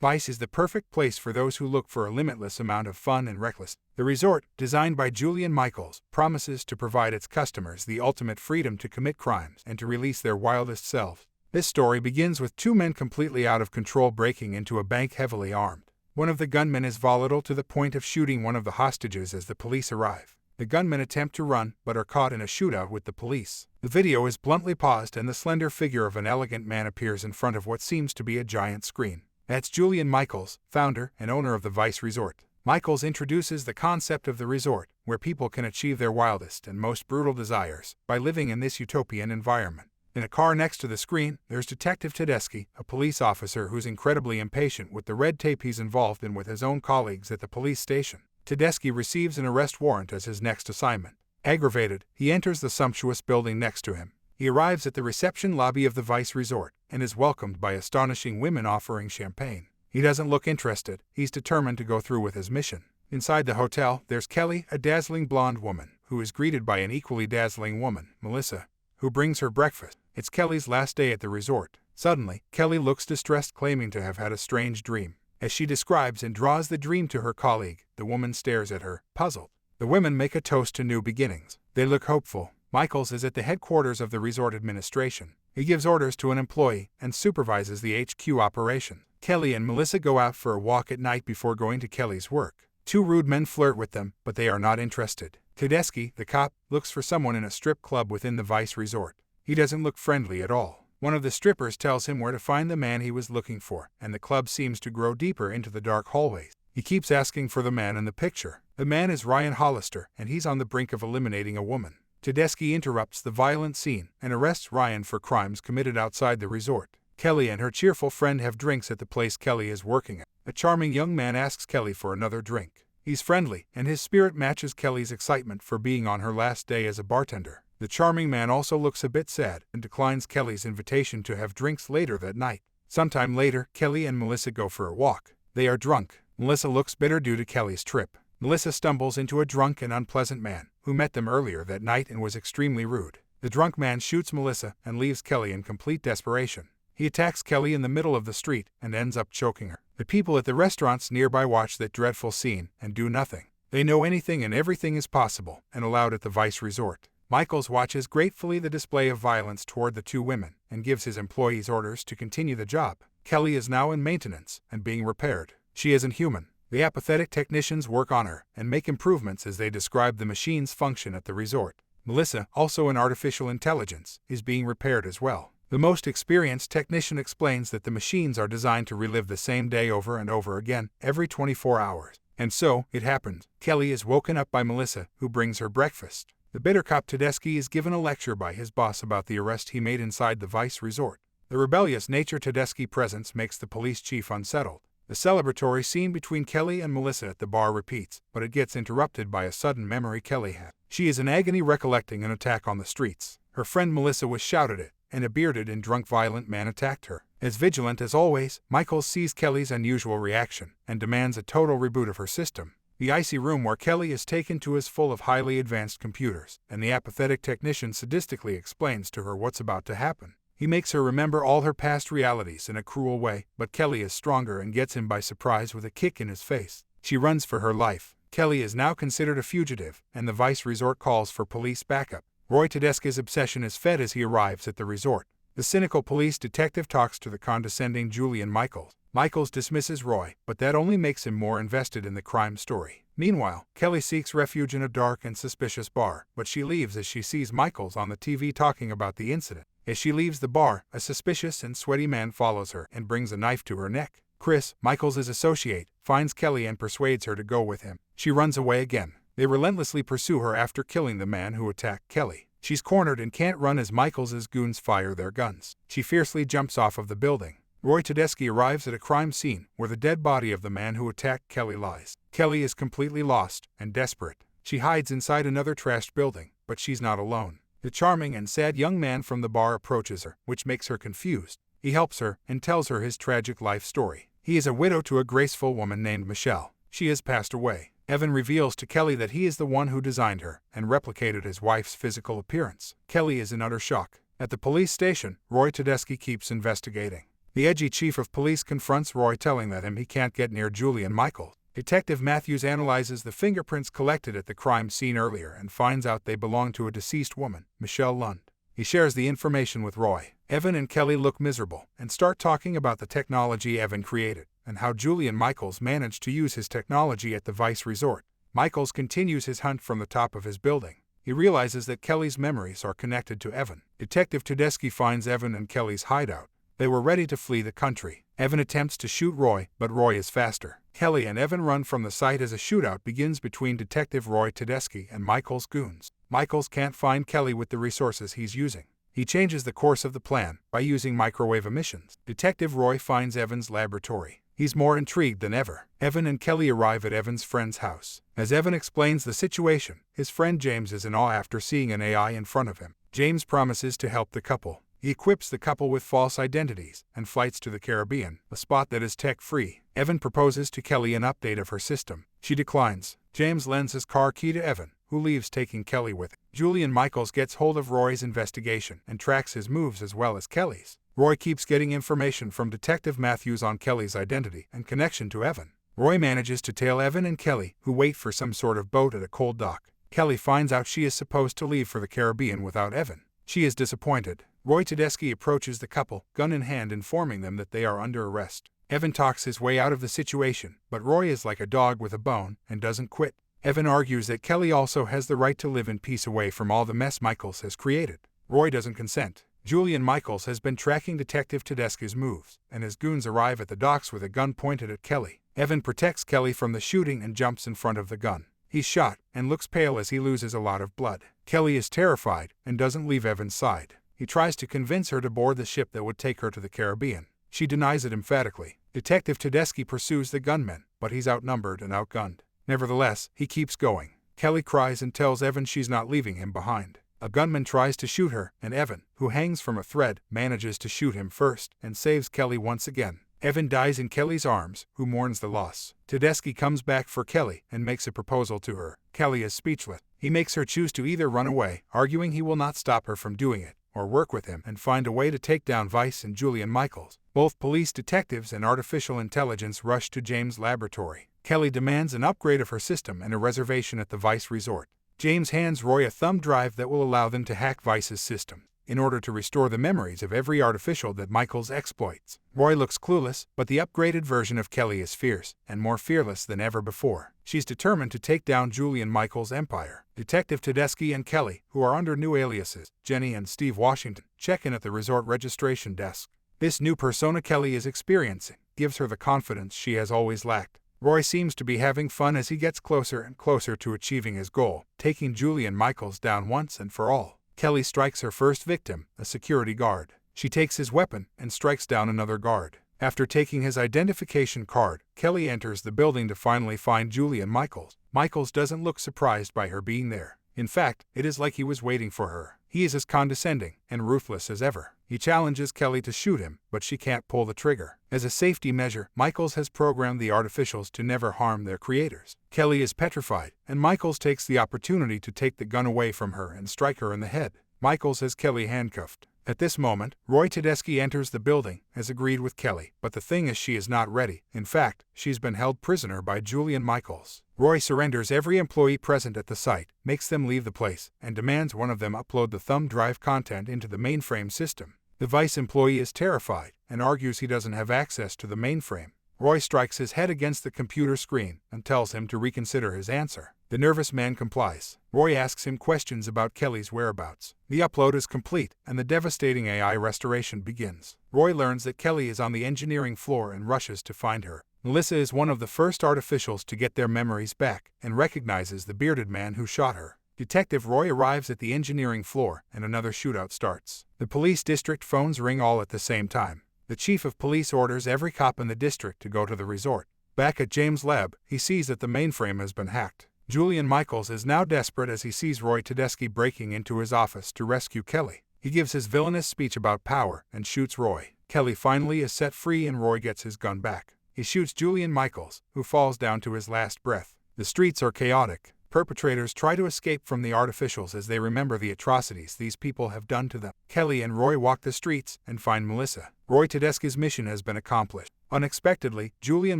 Vice is the perfect place for those who look for a limitless amount of fun and reckless. The resort, designed by Julian Michaels, promises to provide its customers the ultimate freedom to commit crimes and to release their wildest selves. This story begins with two men completely out of control breaking into a bank heavily armed. One of the gunmen is volatile to the point of shooting one of the hostages as the police arrive. The gunmen attempt to run, but are caught in a shootout with the police. The video is bluntly paused and the slender figure of an elegant man appears in front of what seems to be a giant screen. That's Julian Michaels, founder and owner of the Vice Resort. Michaels introduces the concept of the resort, where people can achieve their wildest and most brutal desires by living in this utopian environment. In a car next to the screen, there's Detective Tedeschi, a police officer who's incredibly impatient with the red tape he's involved in with his own colleagues at the police station. Tedeschi receives an arrest warrant as his next assignment. Aggravated, he enters the sumptuous building next to him. He arrives at the reception lobby of the Vice Resort and is welcomed by astonishing women offering champagne. He doesn't look interested, he's determined to go through with his mission. Inside the hotel, there's Kelly, a dazzling blonde woman, who is greeted by an equally dazzling woman, Melissa, who brings her breakfast. It's Kelly's last day at the resort. Suddenly, Kelly looks distressed, claiming to have had a strange dream. As she describes and draws the dream to her colleague, the woman stares at her, puzzled. The women make a toast to new beginnings. They look hopeful. Michaels is at the headquarters of the resort administration. He gives orders to an employee and supervises the HQ operation. Kelly and Melissa go out for a walk at night before going to Kelly's work. Two rude men flirt with them, but they are not interested. Tedeschi, the cop, looks for someone in a strip club within the Vice Resort. He doesn't look friendly at all. One of the strippers tells him where to find the man he was looking for, and the club seems to grow deeper into the dark hallways. He keeps asking for the man in the picture. The man is Ryan Hollister, and he's on the brink of eliminating a woman. Tedeschi interrupts the violent scene and arrests Ryan for crimes committed outside the resort. Kelly and her cheerful friend have drinks at the place Kelly is working at. A charming young man asks Kelly for another drink. He's friendly, and his spirit matches Kelly's excitement for being on her last day as a bartender. The charming man also looks a bit sad and declines Kelly's invitation to have drinks later that night. Sometime later, Kelly and Melissa go for a walk. They are drunk. Melissa looks bitter due to Kelly's trip. Melissa stumbles into a drunk and unpleasant man who met them earlier that night and was extremely rude. The drunk man shoots Melissa and leaves Kelly in complete desperation. He attacks Kelly in the middle of the street and ends up choking her. The people at the restaurants nearby watch that dreadful scene and do nothing. They know anything and everything is possible and allowed at the Vice Resort. Michaels watches gratefully the display of violence toward the two women and gives his employees orders to continue the job. Kelly is now in maintenance and being repaired. She isn't human. The apathetic technicians work on her and make improvements as they describe the machine's function at the resort. Melissa, also an artificial intelligence, is being repaired as well. The most experienced technician explains that the machines are designed to relive the same day over and over again, every 24 hours. And so, it happens. Kelly is woken up by Melissa, who brings her breakfast. The bitter cop Tedeschi is given a lecture by his boss about the arrest he made inside the Vice Resort. The rebellious nature Tedeschi presents makes the police chief unsettled. The celebratory scene between Kelly and Melissa at the bar repeats, but it gets interrupted by a sudden memory Kelly had. She is in agony recollecting an attack on the streets. Her friend Melissa was shouted at, and a bearded and drunk violent man attacked her. As vigilant as always, Michaels sees Kelly's unusual reaction and demands a total reboot of her system. The icy room where Kelly is taken to is full of highly advanced computers, and the apathetic technician sadistically explains to her what's about to happen. He makes her remember all her past realities in a cruel way, but Kelly is stronger and gets him by surprise with a kick in his face. She runs for her life. Kelly is now considered a fugitive, and the Vice Resort calls for police backup. Roy Tedeschi's obsession is fed as he arrives at the resort. The cynical police detective talks to the condescending Julian Michaels. Michaels dismisses Roy, but that only makes him more invested in the crime story. Meanwhile, Kelly seeks refuge in a dark and suspicious bar, but she leaves as she sees Michaels on the TV talking about the incident. As she leaves the bar, a suspicious and sweaty man follows her and brings a knife to her neck. Chris, Michaels' associate, finds Kelly and persuades her to go with him. She runs away again. They relentlessly pursue her after killing the man who attacked Kelly. She's cornered and can't run as Michaels' goons fire their guns. She fiercely jumps off of the building. Roy Tedeschi arrives at a crime scene where the dead body of the man who attacked Kelly lies. Kelly is completely lost and desperate. She hides inside another trashed building, but she's not alone. The charming and sad young man from the bar approaches her, which makes her confused. He helps her and tells her his tragic life story. He is a widow to a graceful woman named Michelle. She has passed away. Evan reveals to Kelly that he is the one who designed her and replicated his wife's physical appearance. Kelly is in utter shock. At the police station, Roy Tedeschi keeps investigating. The edgy chief of police confronts Roy, telling him he can't get near Julian Michaels. Detective Matthews analyzes the fingerprints collected at the crime scene earlier and finds out they belong to a deceased woman, Michelle Lund. He shares the information with Roy. Evan and Kelly look miserable and start talking about the technology Evan created and how Julian Michaels managed to use his technology at the Vice Resort. Michaels continues his hunt from the top of his building. He realizes that Kelly's memories are connected to Evan. Detective Tedeschi finds Evan and Kelly's hideout. They were ready to flee the country. Evan attempts to shoot Roy, but Roy is faster. Kelly and Evan run from the site as a shootout begins between Detective Roy Tedeschi and Michaels' goons. Michaels can't find Kelly with the resources he's using. He changes the course of the plan by using microwave emissions. Detective Roy finds Evan's laboratory. He's more intrigued than ever. Evan and Kelly arrive at Evan's friend's house. As Evan explains the situation, his friend James is in awe after seeing an AI in front of him. James promises to help the couple. He equips the couple with false identities and flights to the Caribbean, a spot that is tech-free. Evan proposes to Kelly an update of her system. She declines. James lends his car key to Evan, who leaves, taking Kelly with him. Julian Michaels gets hold of Roy's investigation and tracks his moves as well as Kelly's. Roy keeps getting information from Detective Matthews on Kelly's identity and connection to Evan. Roy manages to tail Evan and Kelly, who wait for some sort of boat at a cold dock. Kelly finds out she is supposed to leave for the Caribbean without Evan. She is disappointed. Roy Tedeschi approaches the couple, gun in hand, informing them that they are under arrest. Evan talks his way out of the situation, but Roy is like a dog with a bone and doesn't quit. Evan argues that Kelly also has the right to live in peace away from all the mess Michaels has created. Roy doesn't consent. Julian Michaels has been tracking Detective Tedeschi's moves, and his goons arrive at the docks with a gun pointed at Kelly. Evan protects Kelly from the shooting and jumps in front of the gun. He's shot and looks pale as he loses a lot of blood. Kelly is terrified and doesn't leave Evan's side. He tries to convince her to board the ship that would take her to the Caribbean. She denies it emphatically. Detective Tedeschi pursues the gunman, but he's outnumbered and outgunned. Nevertheless, he keeps going. Kelly cries and tells Evan she's not leaving him behind. A gunman tries to shoot her, and Evan, who hangs from a thread, manages to shoot him first and saves Kelly once again. Evan dies in Kelly's arms, who mourns the loss. Tedeschi comes back for Kelly and makes a proposal to her. Kelly is speechless. He makes her choose to either run away, arguing he will not stop her from doing it, or work with him and find a way to take down Vice and Julian Michaels. Both police detectives and artificial intelligence rush to James' laboratory. Kelly demands an upgrade of her system and a reservation at the Vice Resort. James hands Roy a thumb drive that will allow them to hack Vice's system in order to restore the memories of every artificial that Michaels exploits. Roy looks clueless, but the upgraded version of Kelly is fierce and more fearless than ever before. She's determined to take down Julian Michaels' empire. Detective Tedeschi and Kelly, who are under new aliases, Jenny and Steve Washington, check in at the resort registration desk. This new persona Kelly is experiencing gives her the confidence she has always lacked. Roy seems to be having fun as he gets closer and closer to achieving his goal, taking Julian Michaels down once and for all. Kelly strikes her first victim, a security guard. She takes his weapon and strikes down another guard. After taking his identification card, Kelly enters the building to finally find Julian Michaels. Michaels doesn't look surprised by her being there. In fact, it is like he was waiting for her. He is as condescending and ruthless as ever. He challenges Kelly to shoot him, but she can't pull the trigger. As a safety measure, Michaels has programmed the artificials to never harm their creators. Kelly is petrified, and Michaels takes the opportunity to take the gun away from her and strike her in the head. Michaels has Kelly handcuffed. At this moment, Roy Tedeschi enters the building, as agreed with Kelly, but the thing is she is not ready. In fact, she's been held prisoner by Julian Michaels. Roy surrenders every employee present at the site, makes them leave the place, and demands one of them upload the thumb drive content into the mainframe system. The Vice employee is terrified and argues he doesn't have access to the mainframe. Roy strikes his head against the computer screen and tells him to reconsider his answer. The nervous man complies. Roy asks him questions about Kelly's whereabouts. The upload is complete, and the devastating AI restoration begins. Roy learns that Kelly is on the engineering floor and rushes to find her. Melissa is one of the first artificials to get their memories back and recognizes the bearded man who shot her. Detective Roy arrives at the engineering floor, and another shootout starts. The police district phones ring all at the same time. The chief of police orders every cop in the district to go to the resort. Back at James' lab, he sees that the mainframe has been hacked. Julian Michaels is now desperate as he sees Roy Tedeschi breaking into his office to rescue Kelly. He gives his villainous speech about power and shoots Roy. Kelly finally is set free and Roy gets his gun back. He shoots Julian Michaels, who falls down to his last breath. The streets are chaotic. Perpetrators try to escape from the artificials as they remember the atrocities these people have done to them. Kelly and Roy walk the streets and find Melissa. Roy Tedeschi's mission has been accomplished. Unexpectedly, Julian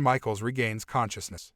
Michaels regains consciousness.